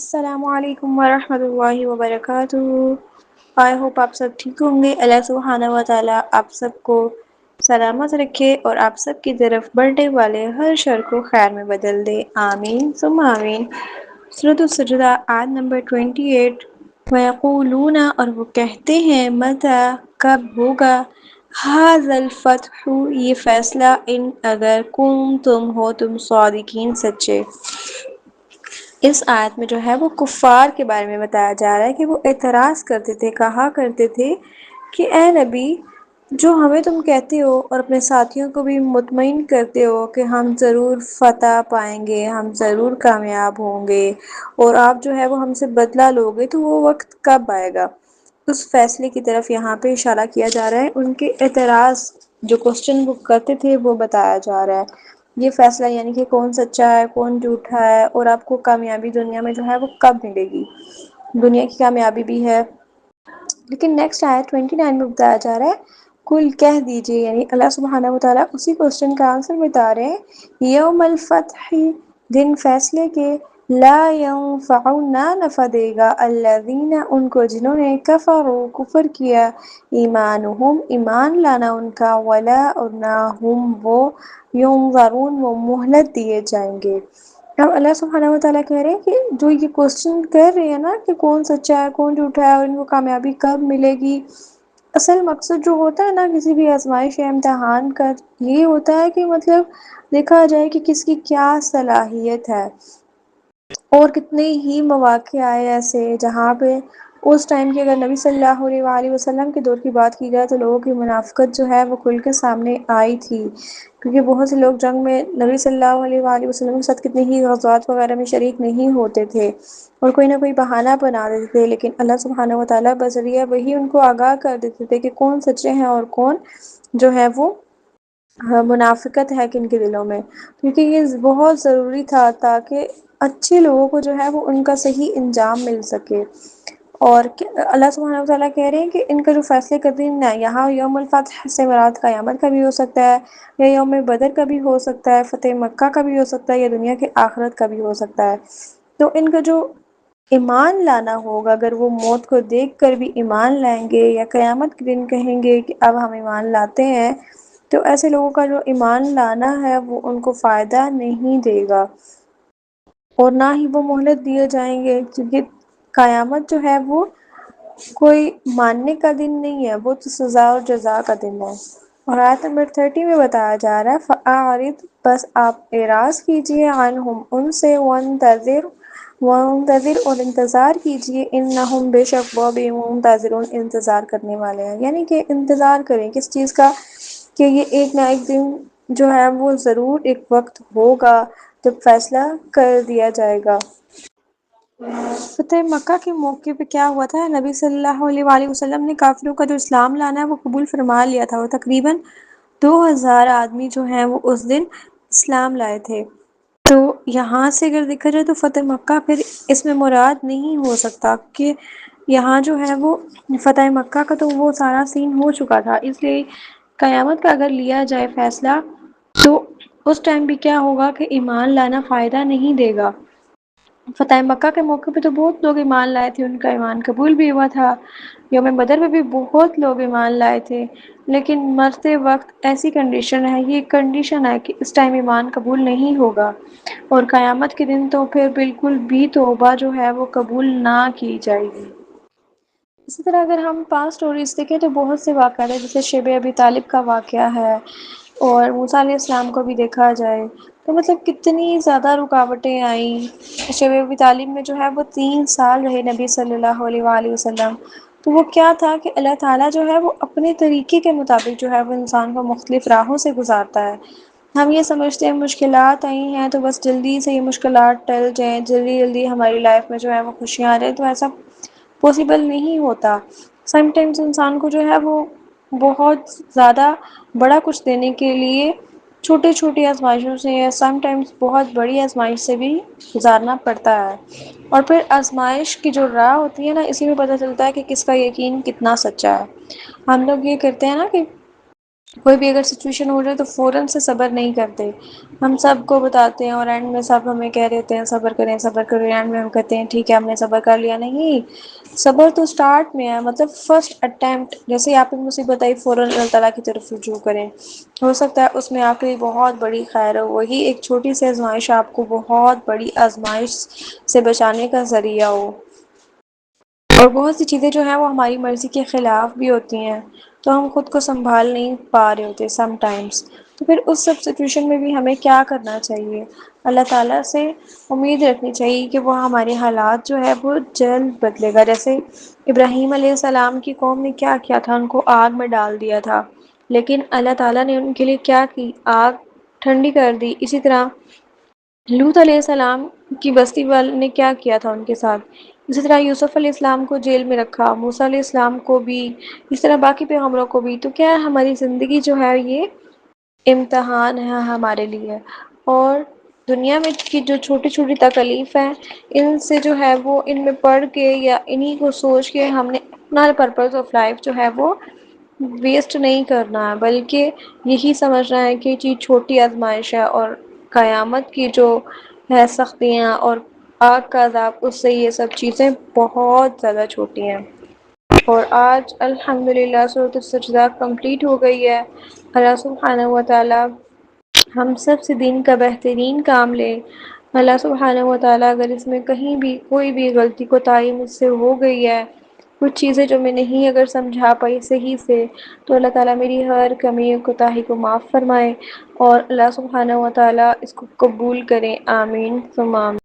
السلام علیکم ورحمۃ اللہ وبرکاتہ۔ آئی ہوپ آپ سب ٹھیک ہوں گے۔ اللہ سبحانہ و تعالیٰ آپ سب کو سلامت رکھے اور آپ سب کی طرف بڑھنے والے ہر شر کو خیر میں بدل دے، آمین ثم آمین۔ سورۃ السجدہ آیت نمبر 28۔ وَيَقُولُونَ، اور وہ کہتے ہیں، متی، کب ہوگا، ھذا الفتح، یہ فیصلہ، ان اگر کنتم ہو تم صادقین، سچے۔ اس آیت میں جو ہے وہ کفار کے بارے میں بتایا جا رہا ہے کہ وہ اعتراض کرتے تھے، کہا کرتے تھے کہ اے نبی، جو ہمیں تم کہتے ہو اور اپنے ساتھیوں کو بھی مطمئن کرتے ہو کہ ہم ضرور فتح پائیں گے، ہم ضرور کامیاب ہوں گے اور آپ جو ہے وہ ہم سے بدلہ لو گے، تو وہ وقت کب آئے گا؟ اس فیصلے کی طرف یہاں پہ اشارہ کیا جا رہا ہے۔ ان کے اعتراض جو کوسچن وہ کرتے تھے وہ بتایا جا رہا ہے۔ یہ فیصلہ یعنی کہ کون سچا ہے، کون جھوٹا ہے، اور آپ کو کامیابی دنیا میں جو ہے وہ کب ملے گی، دنیا کی کامیابی بھی ہے۔ لیکن نیکسٹ آیت 29 میں بتایا جا رہا ہے، کل کہہ دیجئے، یعنی اللہ سبحانہ وتعالیٰ اسی کوسچن کا آنسر بتا رہے ہیں، یوم الفتح، دن فیصلے کے، لا ينفع، نہ نفع دے گا، الذین، ان کو جنہوں نے کفروا، کفر کیا، ایمانہم، ایمان لانا ان کا، ولا، اور نہ ہم وہ، ینظرون، وہ مہلت دیے جائیں گے۔ اب اللہ سبحانہ وتعالیٰ کہہ رہے ہیں کہ جو یہ کوسچن کر رہے ہیں نا کہ کون سچا ہے، کون جھوٹا ہے، اور ان کو کامیابی کب ملے گی، اصل مقصد جو ہوتا ہے نا کسی بھی آزمائش یا امتحان کا، یہ ہوتا ہے کہ مطلب دیکھا جائے کہ کس کی کیا صلاحیت ہے۔ اور کتنے ہی مواقع آئے ایسے جہاں پہ اس ٹائم کی، اگر نبی صلی اللہ علیہ وآلہ وسلم کے دور کی بات کی جائے تو لوگوں کی منافقت جو ہے وہ کھل کے سامنے آئی تھی، کیونکہ بہت سے لوگ جنگ میں نبی صلی اللہ علیہ وآلہ وسلم کے ساتھ کتنے ہی غزوات وغیرہ میں شریک نہیں ہوتے تھے اور کوئی نہ کوئی بہانہ بنا دیتے تھے، لیکن اللہ سبحانہ وتعالیٰ بذریعہ وہی ان کو آگاہ کر دیتے تھے کہ کون سچے ہیں اور کون جو ہے وہ منافقت ہے کن کے دلوں میں، کیونکہ یہ بہت ضروری تھا تاکہ اچھے لوگوں کو جو ہے وہ ان کا صحیح انجام مل سکے۔ اور اللہ سبحانہ وتعالیٰ کہہ رہے ہیں کہ ان کا جو فیصلے کا دن ہے، یہاں یوم الفتح سے مراد قیامت کا بھی ہو سکتا ہے، یا یوم بدر کا بھی ہو سکتا ہے، فتح مکہ کا بھی ہو سکتا ہے، یا دنیا کے آخرت کا بھی ہو سکتا ہے۔ تو ان کا جو ایمان لانا ہوگا، اگر وہ موت کو دیکھ کر بھی ایمان لائیں گے یا قیامت کے دن کہیں گے کہ اب ہم ایمان لاتے ہیں، تو ایسے لوگوں کا جو ایمان لانا ہے وہ ان کو فائدہ نہیں دے گا اور نہ ہی وہ مہلت دیے جائیں گے، کیونکہ قیامت جو ہے وہ کوئی ماننے کا دن نہیں ہے، وہ تو سزا اور جزا کا دن ہے۔ اور آیت نمبر 30 میں بتایا جا رہا ہے، فَأَعْرِضْ، بس آپ اعراض کیجئے، عنہم، ان سے، وَانتَظِرْ، اور انتظار کیجئے، انہم، بے شک وہ بھی، منتظرون، انتظار کرنے والے ہیں۔ یعنی کہ انتظار کریں کس چیز کا، کہ یہ ایک نہ ایک دن جو ہے وہ ضرور ایک وقت ہوگا جب فیصلہ کر دیا جائے گا۔ فتح مکہ کے موقع پہ کیا ہوا تھا، نبی صلی اللہ علیہ وآلہ وسلم نے کافروں کا جو اسلام لانا ہے وہ قبول فرما لیا تھا، اور تقریباً 2000 آدمی جو ہیں وہ اس دن اسلام لائے تھے۔ تو یہاں سے اگر دیکھا جائے تو فتح مکہ پھر اس میں مراد نہیں ہو سکتا، کہ یہاں جو ہے وہ فتح مکہ کا تو وہ سارا سین ہو چکا تھا، اس لیے قیامت کا اگر لیا جائے فیصلہ تو اس ٹائم بھی کیا ہوگا کہ ایمان لانا فائدہ نہیں دے گا۔ فتح مکہ کے موقع پہ تو بہت لوگ ایمان لائے تھے، ان کا ایمان قبول بھی ہوا تھا، یوم بدر میں بھی بہت لوگ ایمان لائے تھے، لیکن مرتے وقت ایسی کنڈیشن ہے، یہ کنڈیشن ہے کہ اس ٹائم ایمان قبول نہیں ہوگا، اور قیامت کے دن تو پھر بالکل بھی توبہ جو ہے وہ قبول نہ کی جائے گی۔ اسی طرح اگر ہم 5 سٹوریز دیکھیں تو بہت سے واقعات ہیں، جیسے شیب ابی طالب کا واقعہ ہے، اور موسیٰ علیہ السلام کو بھی دیکھا جائے تو مطلب کتنی زیادہ رکاوٹیں آئیں۔ شیب ابی طالب میں جو ہے وہ 3 سال رہے نبی صلی اللہ علیہ وآلہ وسلم، تو وہ کیا تھا کہ اللہ تعالیٰ جو ہے وہ اپنے طریقے کے مطابق جو ہے وہ انسان کو مختلف راہوں سے گزارتا ہے۔ ہم یہ سمجھتے ہیں مشکلات آئی ہیں تو بس جلدی سے یہ مشکلات ٹل جائیں، جلدی جلدی ہماری لائف میں جو ہے وہ خوشیاں آ جائیں، تو ایسا پاسبل نہیں ہوتا۔ سم ٹائمز انسان کو جو ہے وہ بہت زیادہ بڑا کچھ دینے کے لیے چھوٹی چھوٹی آزمائشوں سے یا سم ٹائمز بہت بڑی آزمائش سے بھی گزارنا پڑتا ہے، اور پھر آزمائش کی جو راہ ہوتی ہے نا، اسی میں پتہ چلتا ہے کہ کس کا یقین کتنا سچا ہے۔ ہم لوگ یہ کرتے ہیں نا کہ کوئی بھی اگر سچویشن ہو جائے تو فوراً سے صبر نہیں کرتے، ہم سب کو بتاتے ہیں اور اینڈ میں سب ہمیں کہہ دیتے ہیں صبر کریں صبر کریں، اینڈ میں ہم کہتے ہیں ٹھیک ہے ہم نے صبر کر لیا، نہیں، صبر تو اسٹارٹ میں ہے، مطلب فرسٹ اٹیمپٹ، جیسے آپ نے مجھے بتائی فوراً اللہ تعالیٰ کی طرف رجوع کریں، ہو سکتا ہے اس میں آپ کے لیے بہت بڑی خیر ہو، وہی ایک چھوٹی سی آزمائش آپ کو بہت بڑی آزمائش سے بچانے کا ذریعہ ہو۔ اور بہت سی چیزیں جو ہیں وہ ہماری مرضی کے خلاف بھی ہوتی ہیں، تو ہم خود کو سنبھال نہیں پا رہے ہوتے سم ٹائمس، تو پھر اس سب سچویشن میں بھی ہمیں کیا کرنا چاہیے؟ اللہ تعالیٰ سے امید رکھنی چاہیے کہ وہ ہمارے حالات جو ہے وہ جلد بدلے گا، جیسے ابراہیم علیہ السلام کی قوم نے کیا کیا تھا، ان کو آگ میں ڈال دیا تھا، لیکن اللہ تعالیٰ نے ان کے لیے کیا کی، آگ ٹھنڈی کر دی۔ اسی طرح لوط علیہ السلام کی بستی والے نے کیا کیا تھا ان کے ساتھ، اسی طرح یوسف علیہ السلام کو جیل میں رکھا، موسیٰ علیہ السلام کو بھی، اس طرح باقی پیغمبروں کو بھی، تو کیا ہماری زندگی جو ہے یہ امتحان ہے ہمارے لیے، اور دنیا میں کی جو چھوٹی چھوٹی تکالیف ہیں ان سے جو ہے وہ ان میں پڑھ کے یا انہی کو سوچ کے ہم نے اپنا پرپز آف لائف جو ہے وہ ویسٹ نہیں کرنا ہے، بلکہ یہی سمجھنا ہے کہ یہ چیز چھوٹی آزمائش ہے، اور قیامت کی جو ہے سختیاں اور آگ کا عذاب، اس سے یہ سب چیزیں بہت زیادہ چھوٹی ہیں۔ اور آج الحمدللہ سورۃ السجدہ کمپلیٹ ہو گئی ہے، اللہ سبحانہ و تعالی ہم سب سے دین کا بہترین کام لے۔ اللہ سبحانہ و تعالی اگر اس میں کہیں بھی کوئی بھی غلطی کوتاہی مجھ سے ہو گئی ہے، کچھ چیزیں جو میں نہیں اگر سمجھا پائی صحیح سے، تو اللہ تعالیٰ میری ہر کمی کوتاہی کو معاف فرمائے، اور اللہ سبحانہ و تعالی اس کو قبول کریں، آمین ثم آمین۔